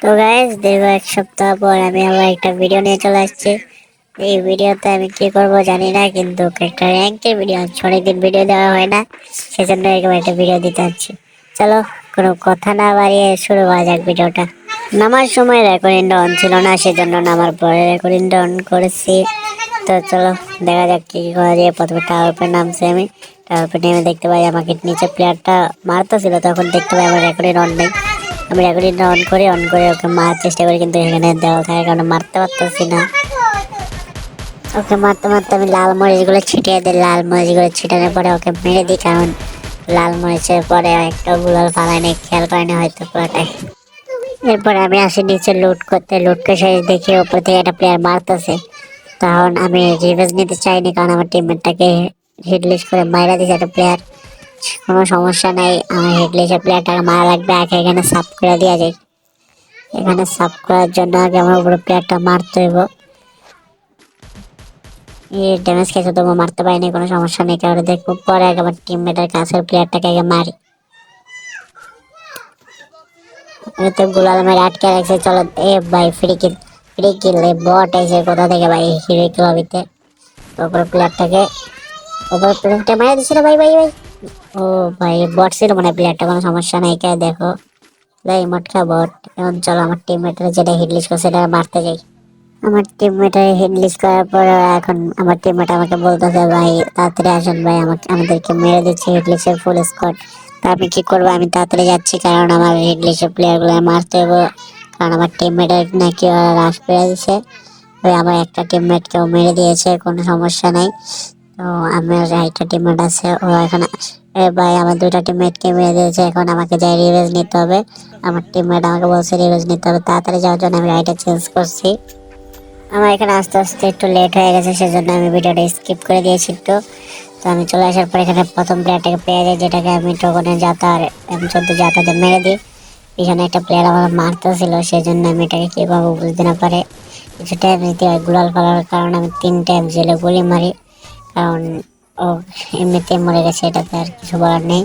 তো গাইস, দীর্ঘ এক সপ্তাহ পর আমি আবার একটা ভিডিও নিয়ে চলে আসছি। এই ভিডিওতে আমি কি করব জানি না, কিন্তু একটা র্যাঙ্কের ভিডিও অনেকদিন ভিডিও দেওয়া হয় না, সেজন্য এরকম একটা ভিডিও দিতে যাচ্ছি। চলো, কোনো কথা না বাড়িয়ে শুরু করা যাক ভিডিওটা। নামার সময় রেকর্ডিংটা অন ছিল না, সেজন্য নামার পরে রেকর্ডিংটা অন করেছি। তো চলো দেখা যাক কি করা যায়। প্রথমে টাওয়ার উপরে নামছি আমি। টাওয়ার উপরে নেমে দেখতে পাই আমাকে নিচে প্লেয়ারটা মারতেছিল, তখন দেখতে পাই আমার রেকর্ডিং অন নেই। আমি রেকর্ডিংটা অন করে ওকে মারার চেষ্টা করি, কিন্তু এখানে দেওয়া থাকে কারণে মারতে পারতেছি না। ওকে মারতে মারতে আমি লাল মরিচগুলো ছিটিয়ে দিই। লাল মরিচগুলো ছিটানোর পরে ওকে মেরে দিই, কারণ লাল মরিচের পরে একটা গুলাল ফালাইনি, খেয়াল করেনি হয়তো পুরোটাই। এরপর আমি আসি নিচে লুট করতে। লুট করে শেষ দেখি উপর থেকে একটা প্লেয়ার মারতেছে। তখন আমি রিভেঞ্জ নিতে চাইনি, কারণ আমার টিমমেটটাকে হিটলিস্ট করে মাইরা দিয়েছে একটা প্লেয়ার। কোনো সমস্যা নাই, আমার হিটলিস্টের প্লেয়ারটাকে মারা লাগবে। আগে এখানে সাফ করে দেওয়া যায়। এখানে সাফ করার জন্য আগে আমার উপরে প্লেয়ারটা মারতে হইব। এই ড্যামেজ খেয়েছে, তবু মারতে পারিনি, কোনো সমস্যা নেই। কারণ দেখবো পরে আগে আমার টিমমেটের কাছের প্লেয়ারটাকে আগে মারি। তো গুলাল মেরে আটকে রাখছে। চলো এ ভাই, ফ্রি কিল এই বট এসে কোথা থেকে ভাই হিরো লবিতে ওপরে প্লেয়ারটা মারা দিছিল ভাই ভাই ভাই। ও ভাই, বট ছিল মানে প্লেয়ারটা, কোনো সমস্যা নাই। কে দেখো ভাই, মটকা বট। এখন চলো আমার টিমমেটরা যেটা হিটলিস্ট করছে সেটা মারতে যাই। আমার টিমমেটের হিট লিস্ট করার পর এখন আমার টিমমেট আমাকে বলতেছে, ভাই তাড়াতাড়ি আসেন ভাই, আমাদেরকে মেরে দিচ্ছে হিট লিস্টের ফুল স্কোয়াড। তা আমি কি করবো, আমি তাড়াতাড়ি যাচ্ছি, কারণ আমার হিট লিস্টের প্লেয়ার গুলো মারতে হবে। কারণ আমার টিমমেটের নাকি ওরা রাশ পেয়ে দিছে। ওই আমার একটা টিমমেটকেও মেরে দিয়েছে, কোনো সমস্যা নাই। তো আমার একটা টিমমেট আছে, ও এখন ভাই আমার দুইটা টিমমেটকে মেরে দিয়েছে। এখন আমাকে যাই রিভেঞ্জ নিতে হবে। আমার টিমমেট আমাকে বলছে রিভেঞ্জ নিতে হবে, তাড়াতাড়ি যাওয়ার জন্য আমি রাইটে চেঞ্জ করছি। আমার এখানে আস্তে আস্তে একটু লেট হয়ে গেছে, সেজন্য আমি ভিডিওটা স্কিপ করে দিয়েছি একটু। তো আমি চলে আসার পর এখানে প্রথম প্লেয়ারটাকে পেয়ে যাই, যেটাকে আমি টোকনের যাতার M14 যাতাতে মেরে দিই। এখানে একটা প্লেয়ার আমার মারতেছিল, সেই জন্য আমি এটাকে কী করবো বুঝতে না পারে কিছু ট্যাপ নিতে হয়। গুলাল ফেলার কারণে আমি 3 ট্যাপ জেলে গুলি মারি, কারণ ও এমনিতে মরে গেছে, এটাতে আর কিছু বলার নেই।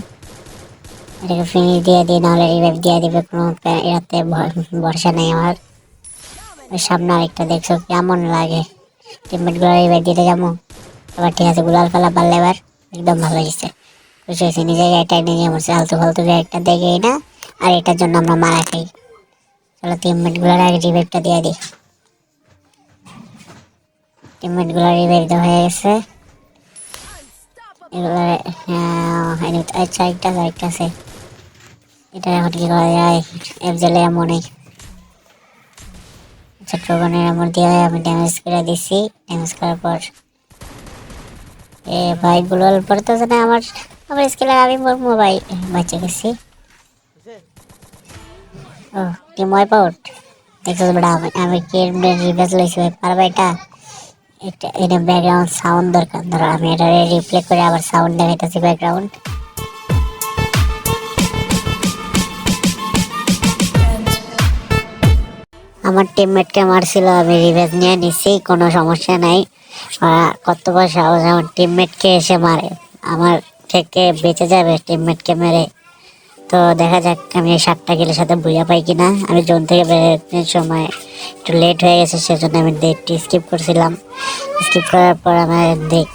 এটাকে ফিনিশ দিয়ে দিই, নাহলে রিভাইভ দিয়ে দিবে, কোনো এটাতে ভরসা নেই আমার। ওই সামনে আরেকটা দেখছো কেমন লাগে। টিমমেট গুলো এবার দিতে যাবো। এবার ঠিক আছে, গুলাল ফেলা পারলে এবার একদম ভালো হয়েছে। খুশি হয়েছে, নিজেকে একটা নিয়ে বসে আলতু ফালতু একটা দেখেই না। আর এটার জন্য আমরা মারা খাই। চলো টিমমেট গুলোর আগে রিভাইভটা দিয়ে দিই। টিমমেট গুলো রিভাইভ দেওয়া হয়ে গেছে। এগুলো আচ্ছা, একটা আছে। এটা এখন কি করা যায়? এফজেলে এমনই চট্টগ্রামের এমন দিয়ে আমি ড্যামেজ করে দিছি। ড্যামেজ করার পর এ ভাই গুলাল পড়তেছে না আমার। আমার স্কেলে আমি মরবো ভাই, বাঁচে গেছি। ও টিম ওয়াইপ আউট। দেখছো বেটা, আমি কি রিভেঞ্জ লইছি ভাই, পারবে এটা? এটা ব্যাকগ্রাউন্ড সাউন্ড দরকার। ধরো আমি এটা রিপ্লে করে আবার সাউন্ড দেখাইতেছি ব্যাকগ্রাউন্ড। আমার টিমমেটকে মারছিল, আমি রিভেঞ্জ নিয়ে নিছি, কোনো সমস্যা নাই। কত বড় সাহস আমার টিমমেটকে এসে মারে। আমার থেকে বেঁচে যাবে টিমমেটকে মেরে। তো দেখা যাক আমি এই 7টা কিলের সাথে বুঝা পাই কিনা। আমি জোন থেকে বেরোনোর সময় একটু লেট হয়ে গেছে, সেজন্য আমি ডেটটি স্কিপ করছিলাম। স্কিপ করার পর আমার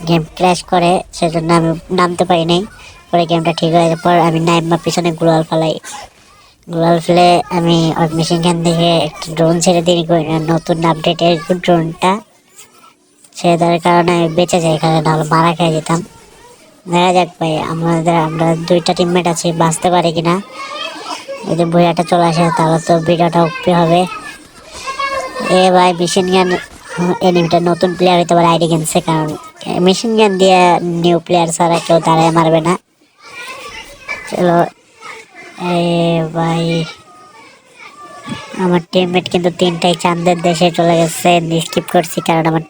গেম ক্র্যাশ করে, সেজন্য আমি নামতে পারি নাই। পরে গেমটা ঠিক হয়ে যাওয়ার পর আমি নাইমা পিছনে গুলাল ফেলাই। গুলাল ফেলে আমি মেশিন গান দেখে একটা ড্রোন ছেড়ে দিই, নতুন আপডেটের ড্রোনটা ছেড়ে দেওয়ার কারণে আমি বেঁচে যাই, এখানে নাহলে মারা খেয়ে যেতাম। দেখা যাক ভাই, আমরা 2টা টিমমেট আছি, বাঁচতে পারি কিনা। যদি বইয়াটা চলে আসে তাহলে তো ভিডিওটা উপরে হবে। এ ভাই মেশিন গান, এনিমিটা নতুন প্লেয়ার হইতে পারে আইডি কিনছে, কারণ মেশিন গান দিয়ে নিউ প্লেয়ার ছাড়া কেউ দাঁড়ায় মারবে না। চলো এ ভাই, আমার টিমমেট কিন্তু 3টাই চাঁদের দেশে চলে গেছে। স্কিপ করছি কারণ আমার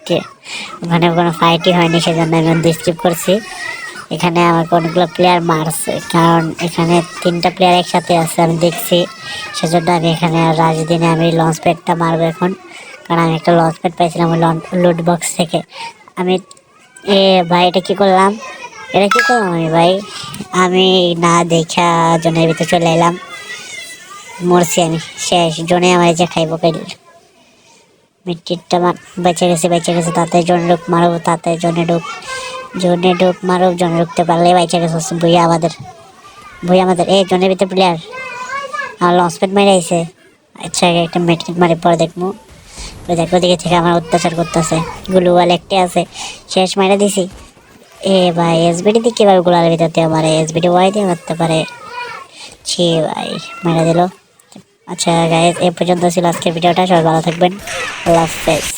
ওখানে কোনো ফাইটই হয়নি, সেজন্য আমি স্কিপ করছি। এখানে আমাকে অনেকগুলো প্লেয়ার মারছে, কারণ এখানে 3টা প্লেয়ার একসাথে আছে আমি দেখছি। সেজন্য আমি এখানে রাজদিনে আমি লঞ্চ প্যাডটা মারবো এখন, কারণ আমি একটা লঞ্চ প্যাড পাইছিলাম ওই লুট বক্স থেকে। আমি এ ভাই, এটা কি করলাম আমি ভাই? আমি না দেখা জনের ভিতরে চলে এলাম। মরছি আমি, শেষ। জোনে আমার যে খাইবো কাইল। মিট্টিরটা বেঁচে গেছে তাড়াতাড়ি জোনে ঢুক, মারো তাড়াতাড়ি জোনে ঢুক মারো। জোনে ঢুকতে পারলে বেঁচে গেছে। ভুইয়া আমাদের এই জোনের ভিতরে প্লেয়ার আমার লঞ্চ প্যাড মেরে আইছে। আচ্ছা আগে একটা মেটকিট মারি, পরে দেখবো। ওই দেখো দিকে থেকে আমার অত্যাচার করতেছে। গ্লুয়াল একটা আছে, শেষ মাইরা দিছি। এ ভাই এসবিডি দিয়ে কীভাবে গোলার ভিতর দিয়ে মারে? এসবিডি ওয়াই দিয়ে মারতে পারে। ছি ভাই, মারা দিল। আচ্ছা গাইস, এ পর্যন্ত ছিল আজকের ভিডিওটা। সবাই ভালো থাকবেন, আল্লাহ হাফেজ।